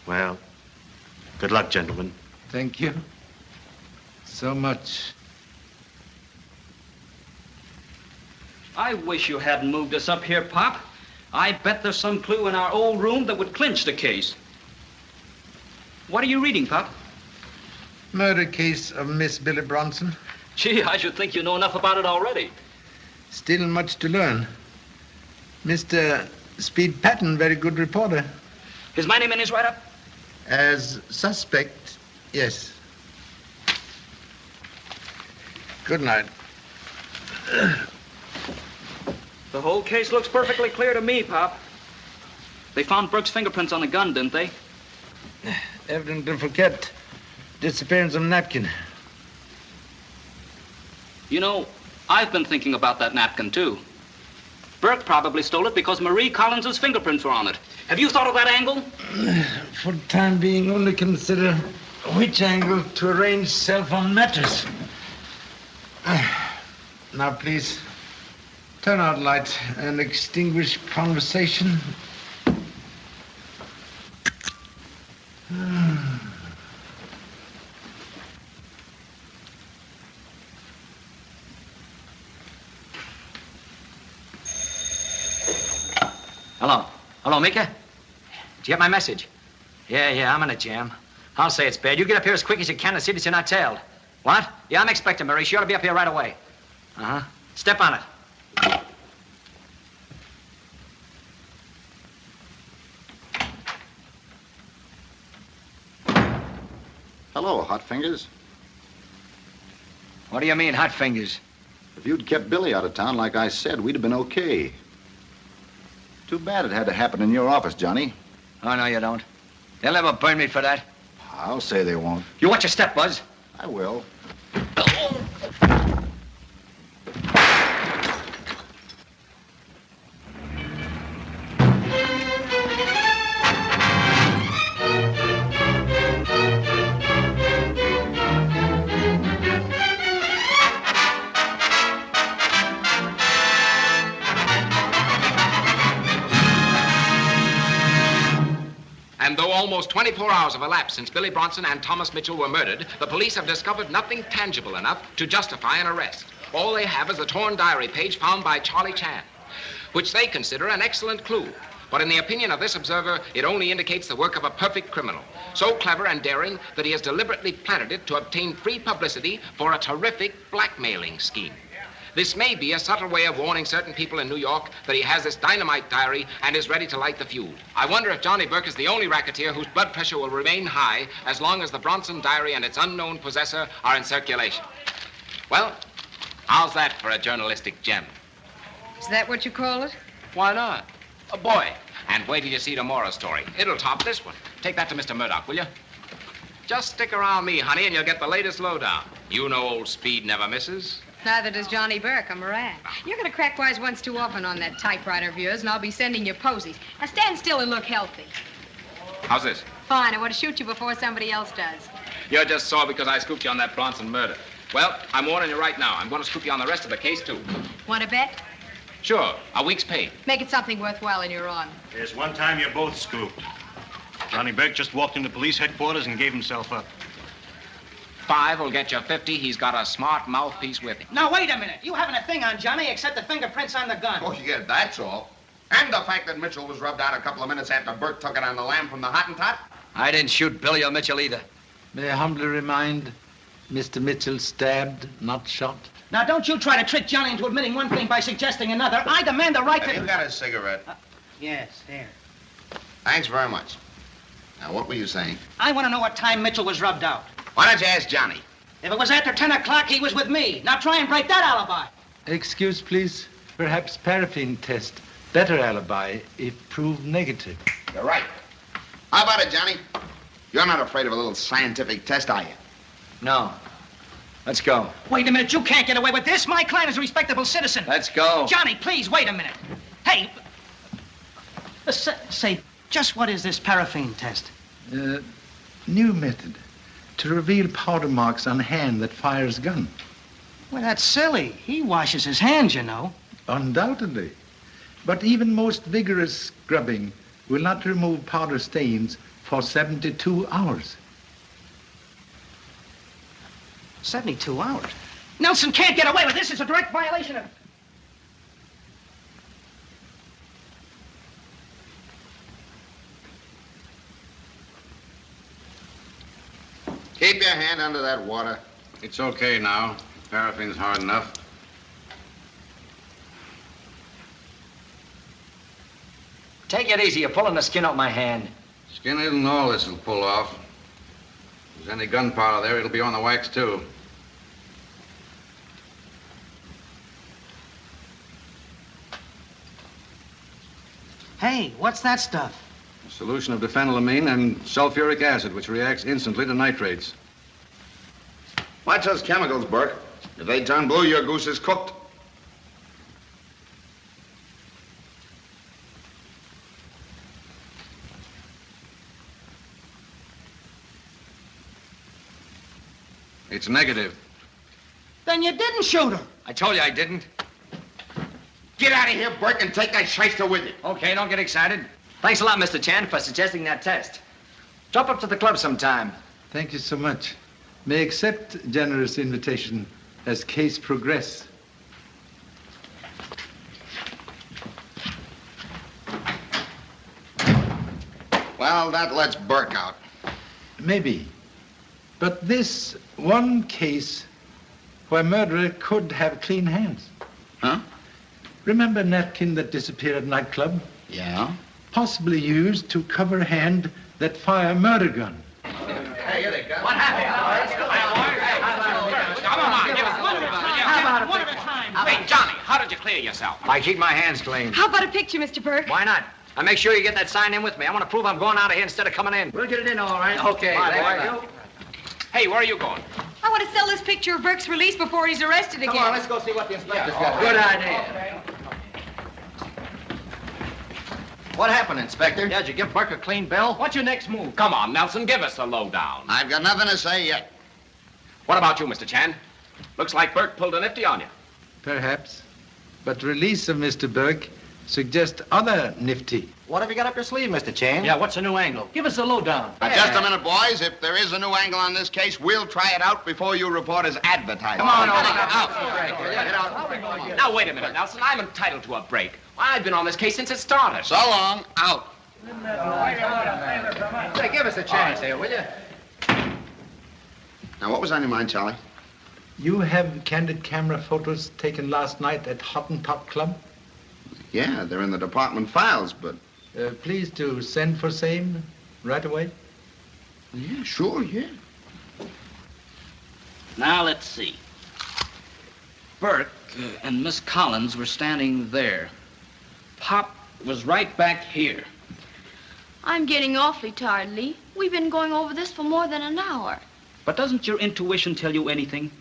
Well, good luck, gentlemen. Thank you so much. I wish you hadn't moved us up here, Pop. I bet there's some clue in our old room that would clinch the case. What are you reading, Pop? Murder case of Miss Billy Bronson. Gee, I should think you know enough about it already. Still much to learn. Mr. Speed Patton, very good reporter. Is my name in his write-up? As suspect, yes. Good night. The whole case looks perfectly clear to me, Pop. They found Burke's fingerprints on the gun, didn't they? Evident duplicate. Disappearance of napkin. You know, I've been thinking about that napkin, too. Burke probably stole it because Marie Collins's fingerprints were on it. Have you thought of that angle? For the time being, only consider which angle to arrange cell phone matters. Now, please, turn out light and extinguish conversation. Hello. Hello, Mika? Did you get my message? Yeah, I'm in a jam. I'll say it's bad. You get up here as quick as you can and see that you're not tailed. What? Yeah, I'm expecting Marie. She ought to be up here right away. Uh-huh. Step on it. Hello, Hot Fingers. What do you mean, hot fingers? If you'd kept Billy out of town like I said, we'd have been okay. Too bad it had to happen in your office, Johnny. Oh, no, you don't. They'll never burn me for that. I'll say they won't. You watch your step, Buzz. I will. And though almost 24 hours have elapsed since Billy Bronson and Thomas Mitchell were murdered, the police have discovered nothing tangible enough to justify an arrest. All they have is a torn diary page found by Charlie Chan, which they consider an excellent clue. But in the opinion of this observer, it only indicates the work of a perfect criminal, so clever and daring that he has deliberately planted it to obtain free publicity for a terrific blackmailing scheme. This may be a subtle way of warning certain people in New York that he has this dynamite diary and is ready to light the fuse. I wonder if Johnny Burke is the only racketeer whose blood pressure will remain high as long as the Bronson diary and its unknown possessor are in circulation. Well, how's that for a journalistic gem? Is that what you call it? Why not? A boy. And wait till you see tomorrow's story. It'll top this one. Take that to Mr. Murdoch, will you? Just stick around me, honey, and you'll get the latest lowdown. You know old Speed never misses. Neither does Johnny Burke. I'm Moran. You're going to crack wise once too often on that typewriter of yours, and I'll be sending you posies. Now stand still and look healthy. How's this? Fine. I want to shoot you before somebody else does. You're just sore because I scooped you on that Bronson murder. Well, I'm warning you right now. I'm going to scoop you on the rest of the case, too. Want to bet? Sure. A week's pay. Make it something worthwhile and you're on. There's one time you both scooped. Johnny Burke just walked into police headquarters and gave himself up. 5 will get you 50. He's got a smart mouthpiece with him. Now, wait a minute. You haven't a thing on Johnny except the fingerprints on the gun. Oh, yeah, that's all. And the fact that Mitchell was rubbed out a couple of minutes after Burke took it on the lamb from the Hottentot. I didn't shoot Billy or Mitchell either. May I humbly remind Mr. Mitchell stabbed, not shot? Now, don't you try to trick Johnny into admitting one thing by suggesting another. I demand the right to... You got a cigarette? Yes, here. Thanks very much. Now, what were you saying? I want to know what time Mitchell was rubbed out. Why don't you ask Johnny? If it was after 10 o'clock, he was with me. Now try and break that alibi. Excuse, please. Perhaps paraffin test. Better alibi if proved negative. You're right. How about it, Johnny? You're not afraid of a little scientific test, are you? No. Let's go. Wait a minute. You can't get away with this. My client is a respectable citizen. Let's go. Johnny, please, wait a minute. Hey, say, just what is this paraffin test? New method to reveal powder marks on hand that fires gun. Well, that's silly. He washes his hands, you know. Undoubtedly. But even most vigorous scrubbing will not remove powder stains for 72 hours. 72 hours? Nelson can't get away with this. It's a direct violation of... Keep your hand under that water. It's okay now. Paraffin's hard enough. Take it easy. You're pulling the skin off my hand. Skin isn't all this will pull off. If there's any gunpowder there, it'll be on the wax, too. Hey, what's that stuff? A solution of diphenylamine and sulfuric acid, which reacts instantly to nitrates. Watch those chemicals, Burke. If they turn blue, your goose is cooked. It's negative. Then you didn't shoot her. I told you I didn't. Get out of here, Burke, and take that shyster with you. Okay, don't get excited. Thanks a lot, Mr. Chan, for suggesting that test. Drop up to the club sometime. Thank you so much. May accept generous invitation as case progress. Well, that lets Burke out. Maybe. But this one case where murderer could have clean hands. Huh? Remember napkin that disappeared at nightclub? Yeah. Possibly used to cover hand that fire murder gun. Hey, here they go. What happened? Come on, give us one at a time. Wait, Johnny, how did you clear yourself? I keep my hands clean. How about a picture, Mr. Burke? Why not? I make sure you get that sign in with me. I want to prove I'm going out of here instead of coming in. We'll get it in all right. Okay. Hey, where are you going? I want to sell this picture of Burke's release before he's arrested again. Come on, let's go see what the inspector's got. Good idea. What happened, Inspector? Yeah, did you give Burke a clean bill? What's your next move? Come on, Nelson, give us the lowdown. I've got nothing to say yet. What about you, Mr. Chan? Looks like Burke pulled a nifty on you. Perhaps. But release of Mr. Burke suggests other nifty. What have you got up your sleeve, Mr. Chan? Yeah, what's a new angle? Give us the lowdown. Now, just a minute, boys. If there is a new angle on this case, we'll try it out before you reporters advertise. Come on, out. Now, wait a minute, Nelson. I'm entitled to a break. I've been on this case since it started. So long. Out. Say, give us a chance here, will you? Now, what was on your mind, Charlie? You have candid camera photos taken last night at Hottentot Club? Yeah, they're in the department files, but... Please to send for same right away. Yeah, sure, yeah. Now, let's see. Burke and Miss Collins were standing there. Pop was right back here. I'm getting awfully tired, Lee. We've been going over this for more than an hour. But doesn't your intuition tell you anything?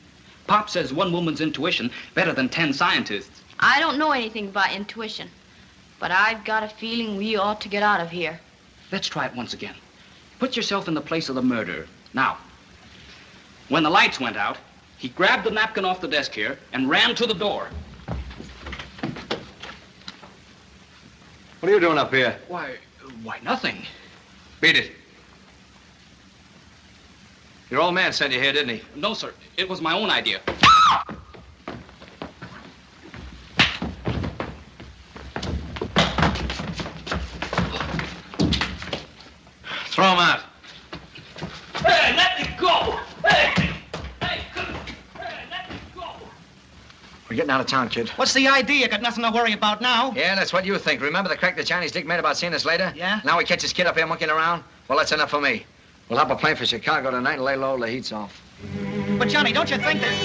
Pop says one woman's intuition better than 10 scientists. I don't know anything about intuition, but I've got a feeling we ought to get out of here. Let's try it once again. Put yourself in the place of the murderer. Now, when the lights went out, he grabbed the napkin off the desk here and ran to the door. What are you doing up here? Why, nothing. Beat it. Your old man sent you here, didn't he? No, sir. It was my own idea. Throw him out. Hey, let me go! Hey, let me go! We're getting out of town, kid. What's the idea? Got nothing to worry about now. Yeah, that's what you think. Remember the crack the Chinese dick made about seeing us later? Yeah? Now we catch this kid up here monkeying around? Well, that's enough for me. We'll hop a plane for Chicago tonight and lay low till the heat's off. But, Johnny, don't you think that...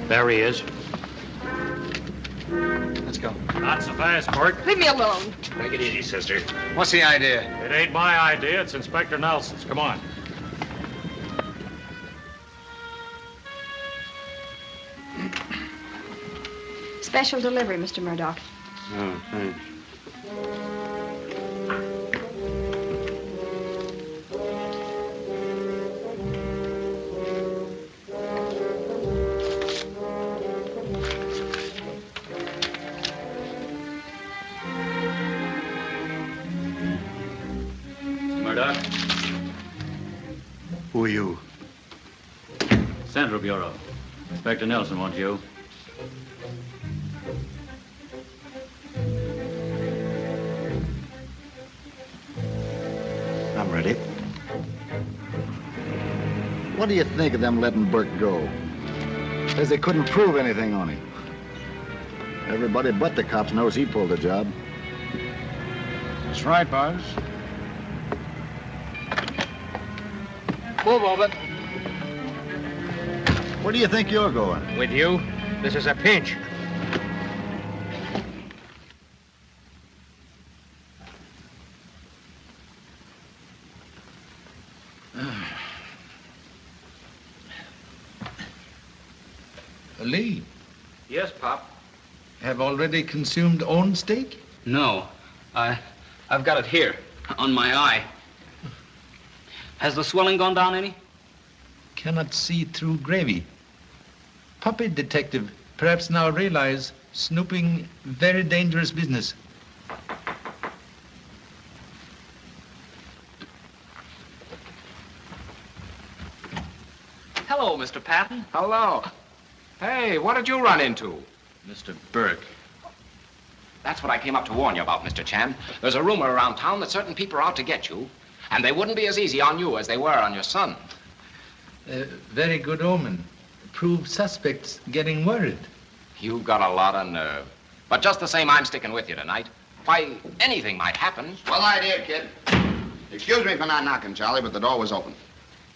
There he is. Let's go. Not so fast, Burke. Leave me alone. Take it easy, sister. What's the idea? It ain't my idea. It's Inspector Nelson's. Come on. Special delivery, Mr. Murdoch. Oh, thanks. Murdoch, Who are you? Central Bureau. Inspector Nelson wants you. I'm ready. What do you think of them letting Burke go? Says they couldn't prove anything on him. Everybody but the cops knows he pulled the job. That's right, boss. Move over. Where do you think you're going? With you? This is a pinch. Lee, Yes, Pop. have already consumed own steak? No. I've got it here, on my eye. Has the swelling gone down any? Cannot see through gravy. Puppy detective, perhaps now realize snooping very dangerous business. Hello, Mr. Patton. Hello. Hey, what did you run into? Mr. Burke. That's what I came up to warn you about, Mr. Chan. There's a rumor around town that certain people are out to get you, and they wouldn't be as easy on you as they were on your son. Very good omen. Prove suspects getting worried. You've got a lot of nerve. But just the same, I'm sticking with you tonight. Why, anything might happen. Well idea, kid. Excuse me for not knocking, Charlie, but the door was open.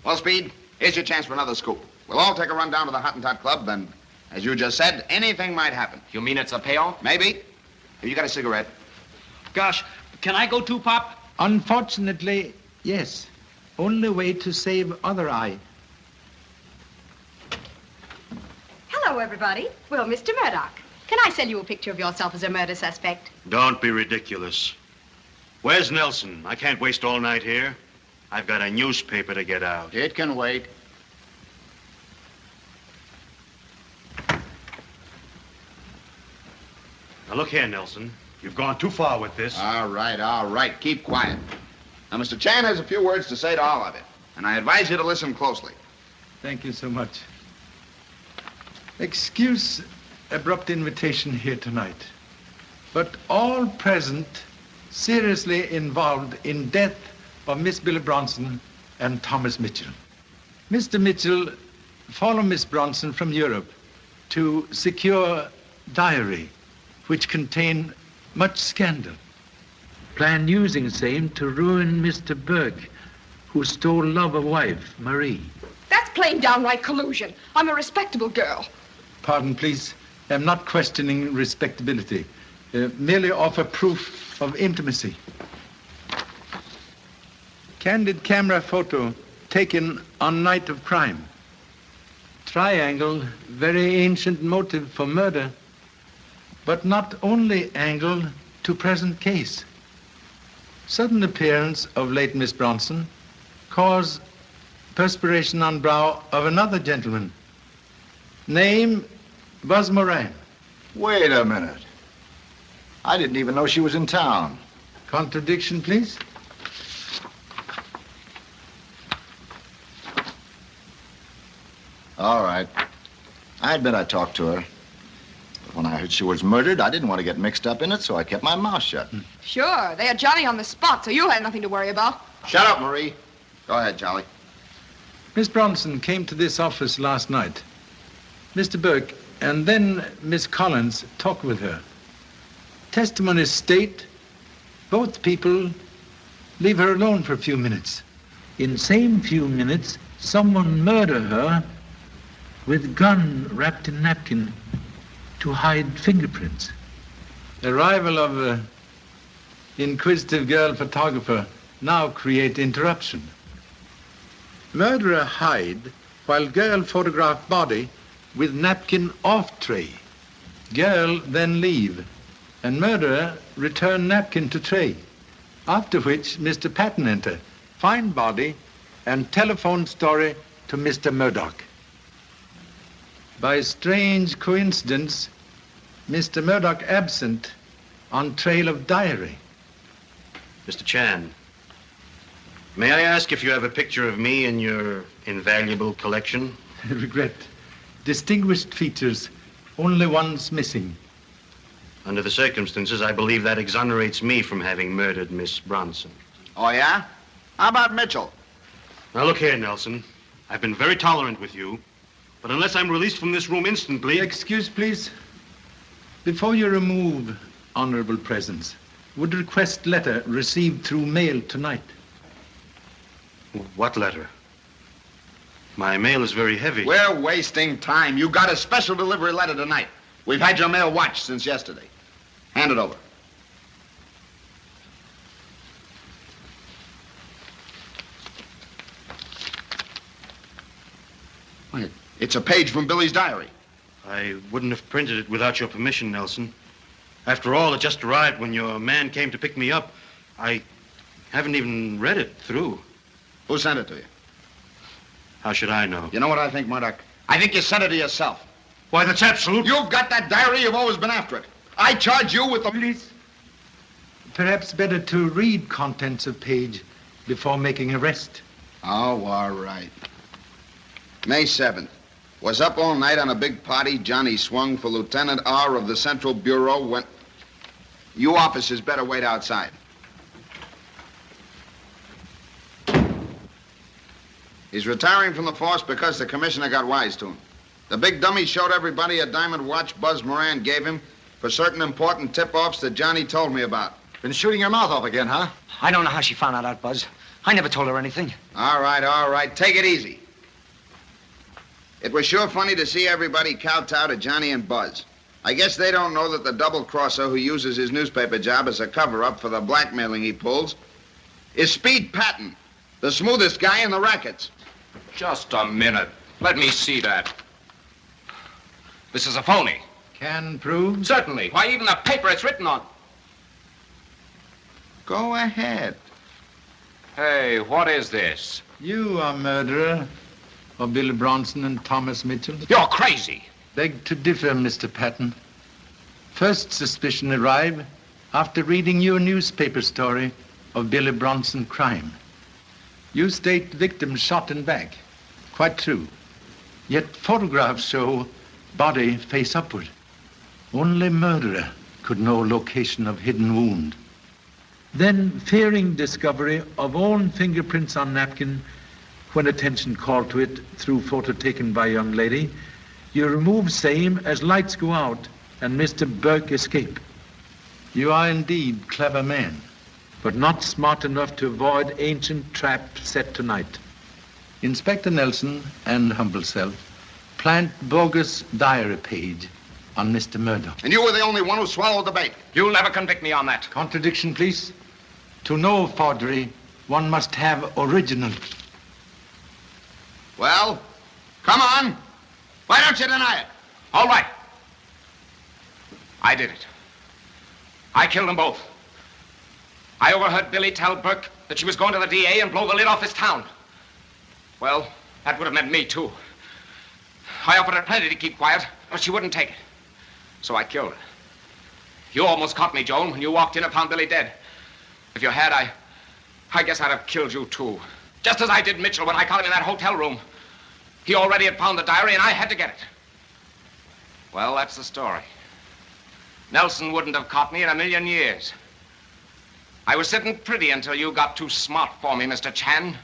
Well, Speed, here's your chance for another scoop. We'll all take a run down to the Hottentot Club, and as you just said, anything might happen. You mean it's a payoff? Maybe. Here, you got a cigarette. Gosh, can I go too, Pop? Unfortunately, yes. Only way to save other eye. Hello, everybody. Well, Mr. Murdoch, can I send you a picture of yourself as a murder suspect? Don't be ridiculous. Where's Nelson? I can't waste all night here. I've got a newspaper to get out. It can wait. Now, look here, Nelson. You've gone too far with this. All right. Keep quiet. Now, Mr. Chan has a few words to say to all of you, and I advise you to listen closely. Thank you so much. Excuse abrupt invitation here tonight, but all present seriously involved in death of Miss Billy Bronson and Thomas Mitchell. Mr. Mitchell followed Miss Bronson from Europe to secure diary which contain much scandal. Plan using same to ruin Mr. Burke, who stole love of wife, Marie. That's plain downright collusion. I'm a respectable girl. Pardon, please. I'm not questioning respectability. Merely offer proof of intimacy. Candid camera photo taken on night of crime. Triangle, very ancient motive for murder, but not only angle to present case. Sudden appearance of late Miss Bronson cause perspiration on brow of another gentleman. Name, Buzz Moran. Wait a minute. I didn't even know she was in town. Contradiction, please. All right. I admit I talked to her. But when I heard she was murdered, I didn't want to get mixed up in it, so I kept my mouth shut. Sure, they had Johnny on the spot, so you had nothing to worry about. Shut up, Marie. Go ahead, Charlie. Miss Bronson came to this office last night. Mr. Burke and then Miss Collins talked with her. Testimonies state both people leave her alone for a few minutes. In same few minutes, someone murder her with gun wrapped in napkin to hide fingerprints. Arrival of inquisitive girl photographer now create interruption. Murderer hide while girl photograph body with napkin off tray. Girl then leave, and murderer return napkin to tray, after which Mr. Patton enter, find body, and telephone story to Mr. Murdoch. By strange coincidence, Mr. Murdoch absent on trail of diary. Mr. Chan, may I ask if you have a picture of me in your invaluable collection? Regret. Distinguished features, only one's missing. Under the circumstances, I believe that exonerates me from having murdered Miss Bronson. Oh, yeah? How about Mitchell? Now, look here, Nelson. I've been very tolerant with you, but unless I'm released from this room instantly... Excuse, please. Before you remove honorable presence, would request letter received through mail tonight. What letter? My mail is very heavy. We're wasting time. You got a special delivery letter tonight. We've had your mail watched since yesterday. Hand it over. Wait, it's a page from Billy's diary. I wouldn't have printed it without your permission, Nelson. After all, it just arrived when your man came to pick me up. I haven't even read it through. Who sent it to you? How should I know? You know what I think, Murdoch? I think you sent it to yourself. Why, that's absolute... You've got that diary. You've always been after it. I charge you with the... Please. Perhaps better to read contents of page before making arrest. Oh, all right. May 7th. Was up all night on a big party. Johnny swung for Lieutenant R of the Central Bureau when... You officers better wait outside. He's retiring from the force because the commissioner got wise to him. The big dummy showed everybody a diamond watch Buzz Moran gave him for certain important tip-offs that Johnny told me about. Been shooting your mouth off again, huh? I don't know how she found out that, Buzz. I never told her anything. All right. Take it easy. It was sure funny to see everybody kowtow to Johnny and Buzz. I guess they don't know that the double-crosser who uses his newspaper job as a cover-up for the blackmailing he pulls is Speed Patton, the smoothest guy in the rackets. Just a minute. Let me see that. This is a phony. Can prove? Certainly. Why, even the paper it's written on. Go ahead. Hey, what is this? You are murderer of Billy Bronson and Thomas Mitchell? You're crazy. Beg to differ, Mr. Patton. First suspicion arrived after reading your newspaper story of Billy Bronson crime. You state victim shot in back. Quite true. Yet photographs show body face upward. Only murderer could know location of hidden wound. Then, fearing discovery of own fingerprints on napkin, when attention called to it through photo taken by young lady, you remove same as lights go out and Mr. Burke escape. You are indeed clever man, but not smart enough to avoid ancient trap set tonight. Inspector Nelson and humble self plant bogus diary page on Mr. Murdoch. And you were the only one who swallowed the bait. You'll never convict me on that. Contradiction, please. To know forgery, one must have original. Well, come on. Why don't you deny it? All right. I did it. I killed them both. I overheard Billy tell Burke that she was going to the DA and blow the lid off his town. Well, that would have meant me, too. I offered her plenty to keep quiet, but she wouldn't take it. So I killed her. You almost caught me, Joan, when you walked in and found Billy dead. If you had, I guess I'd have killed you, too. Just as I did Mitchell when I caught him in that hotel room. He already had found the diary, and I had to get it. Well, that's the story. Nelson wouldn't have caught me in a million years. I was sitting pretty until you got too smart for me, Mr. Chan.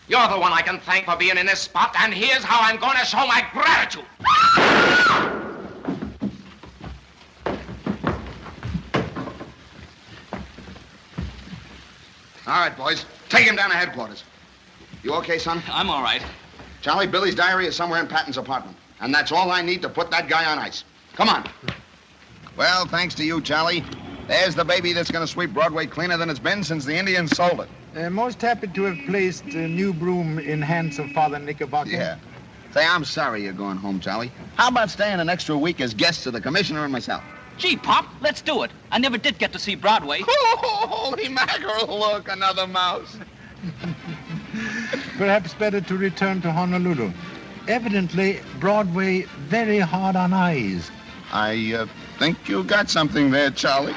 You're the one I can thank for being in this spot, and here's how I'm going to show my gratitude. All right, boys. Take him down to headquarters. You okay, son? I'm all right. Charlie, Billy's diary is somewhere in Patton's apartment. And that's all I need to put that guy on ice. Come on. Well, thanks to you, Charlie. There's the baby that's going to sweep Broadway cleaner than it's been since the Indians sold it. Most happy to have placed a new broom in hands of Father Knickerbocker. Yeah. Say, I'm sorry you're going home, Charlie. How about staying an extra week as guests of the commissioner and myself? Gee, Pop, let's do it. I never did get to see Broadway. Oh, holy mackerel, look, another mouse. Perhaps better to return to Honolulu. Evidently, Broadway very hard on eyes. I think you got something there, Charlie.